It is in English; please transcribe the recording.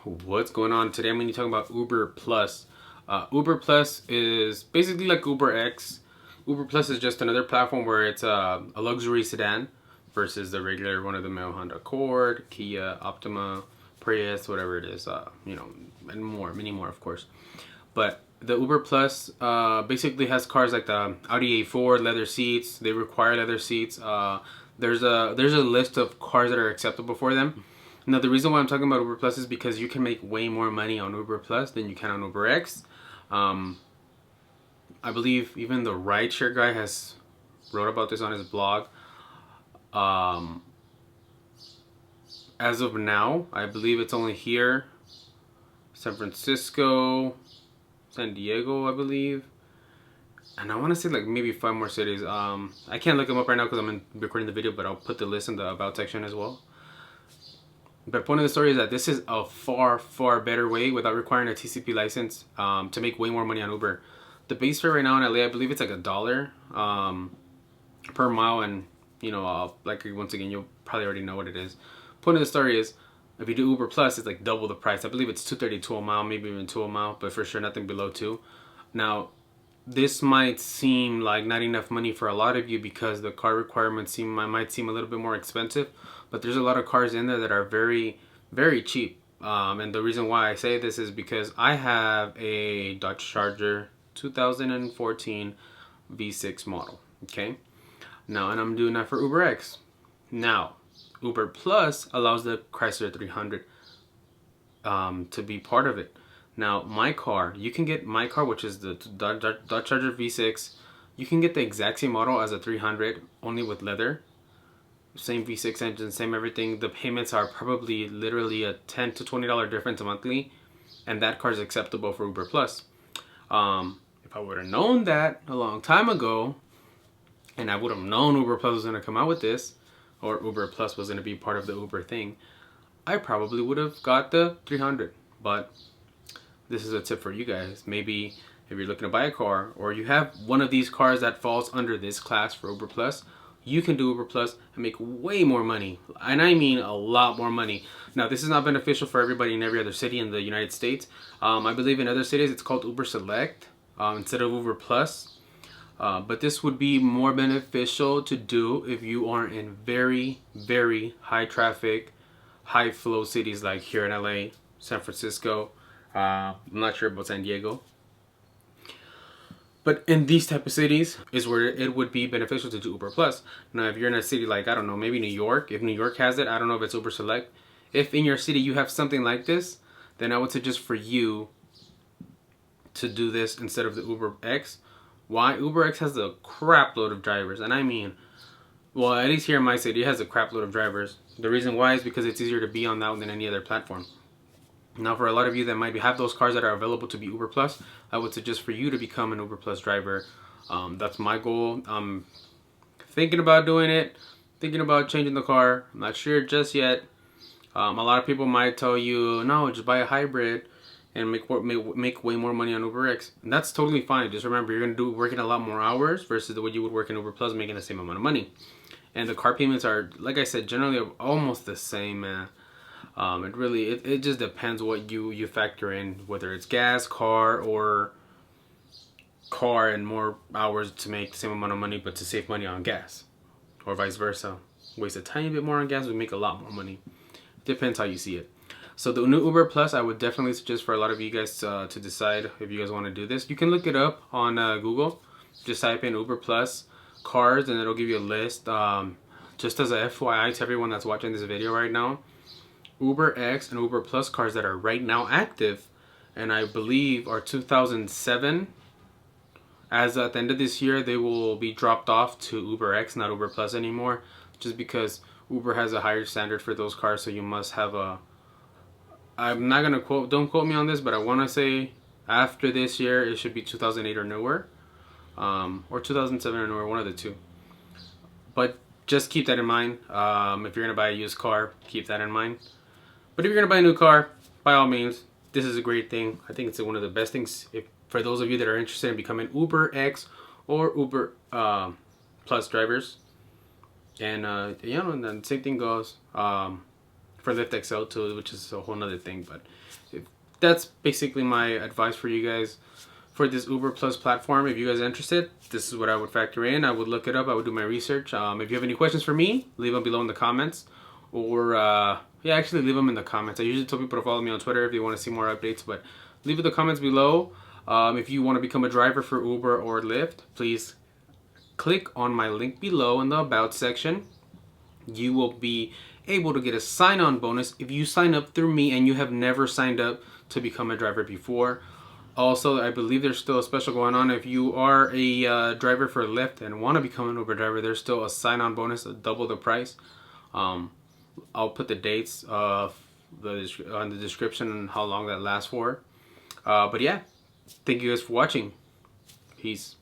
What's going on? Today I'm going to be talking about Uber Plus. Uber Plus is basically like Uber X. Uber Plus is just another platform where it's a luxury sedan versus the regular one-of-the-mill Honda Accord, Kia, Optima, Prius, whatever it is, and more, many more, of course. But the Uber Plus basically has cars like the Audi A4, leather seats. They require leather seats. There's a list of cars that are acceptable for them. Now, the reason why I'm talking about Uber Plus is because you can make way more money on Uber Plus than you can on Uber X. I believe even the rideshare guy has wrote about this on his blog. As of now, I believe it's only here, San Francisco, San Diego, I believe. And I want to say like maybe 5 more cities. I can't look them up right now because I'm recording the video, but I'll put the list in the about section as well. But point of the story is that this is a far, far better way without requiring a TCP license to make way more money on Uber. The base fare right now in LA, I believe it's like $1 per mile, and like once again, you'll probably already know what it is. Point of the story is, if you do Uber Plus, it's like double the price. I believe it's $2.32 a mile, maybe even $2 a mile, but for sure nothing below 2. Now, this might seem like not enough money for a lot of you because the car requirements might seem a little bit more expensive, but there's a lot of cars in there that are very, very cheap. And the reason why I say this is because I have a Dodge Charger 2014 V6 model. Okay, now, and I'm doing that for Uber X. Now, Uber Plus allows the Chrysler 300 to be part of it. Now, my car, you can get my car, which is the Dodge Charger V6. You can get the exact same model as a 300, only with leather. Same V6 engine, same everything. The payments are probably literally a $10 to $20 difference monthly, and that car is acceptable for Uber Plus. If I would have known that a long time ago, and I would have known Uber Plus was going to come out with this, or Uber Plus was going to be part of the Uber thing, I probably would have got the 300. But this is a tip for you guys. Maybe if you're looking to buy a car, or you have one of these cars that falls under this class for Uber Plus, you can do Uber Plus and make way more money. And I mean a lot more money. Now, this is not beneficial for everybody in every other city in the United States. I believe in other cities it's called Uber Select instead of Uber Plus. But this would be more beneficial to do if you are in very, very high traffic, high flow cities like here in LA, San Francisco. I'm not sure about San Diego. But in these type of cities is where it would be beneficial to do Uber Plus. Now, if you're in a city like, I don't know, maybe New York. If New York has it, I don't know if it's Uber Select. If in your city you have something like this, then I would suggest for you to do this instead of the Uber X. Why? Uber X has a crap load of drivers. And I mean, well, at least here in my city, it has a crap load of drivers. The reason why is because it's easier to be on that than any other platform. Now, for a lot of you that might have those cars that are available to be Uber Plus, I would suggest for you to become an Uber Plus driver. That's my goal. I'm thinking about doing it, thinking about changing the car. I'm not sure just yet. A lot of people might tell you, no, just buy a hybrid and make way more money on Uber X. And that's totally fine. Just remember, you're going to working a lot more hours versus what you would work in Uber Plus, making the same amount of money. And the car payments are, like I said, generally almost the same, man. It just depends what you factor in, whether it's gas, car and more hours to make the same amount of money but to save money on gas, or vice versa. Waste a tiny bit more on gas, we make a lot more money. Depends how you see it. So the new Uber Plus, I would definitely suggest for a lot of you guys to decide if you guys want to do this. You can look it up on Google. Just type in Uber Plus cars and it'll give you a list. Just as a FYI to everyone that's watching this video right now, Uber X and Uber Plus cars that are right now active, and I believe are 2007. As at the end of this year, they will be dropped off to Uber X, not Uber Plus anymore, just because Uber has a higher standard for those cars. So you must have a. I'm not gonna don't quote me on this, but I want to say after this year it should be 2008 or newer, or 2007 or newer, one of the two. But just keep that in mind. If you're gonna buy a used car, keep that in mind. But if you're going to buy a new car, by all means, this is a great thing. I think it's one of the best things for those of you that are interested in becoming Uber X or Uber Plus drivers. And, and then same thing goes for LYFT XL too, which is a whole nother thing. But that's basically my advice for you guys for this Uber Plus platform. If you guys are interested, this is what I would factor in. I would look it up. I would do my research. If you have any questions for me, leave them below in the comments. Or, yeah, actually leave them in the comments. I usually tell people to follow me on Twitter if they want to see more updates. But leave in the comments below. If you want to become a driver for Uber or Lyft, please click on my link below in the About section. You will be able to get a sign-on bonus if you sign up through me and you have never signed up to become a driver before. Also, I believe there's still a special going on. If you are a driver for Lyft and want to become an Uber driver, there's still a sign-on bonus of double the price. I'll put the dates on the description and how long that lasts for. But yeah, thank you guys for watching. Peace.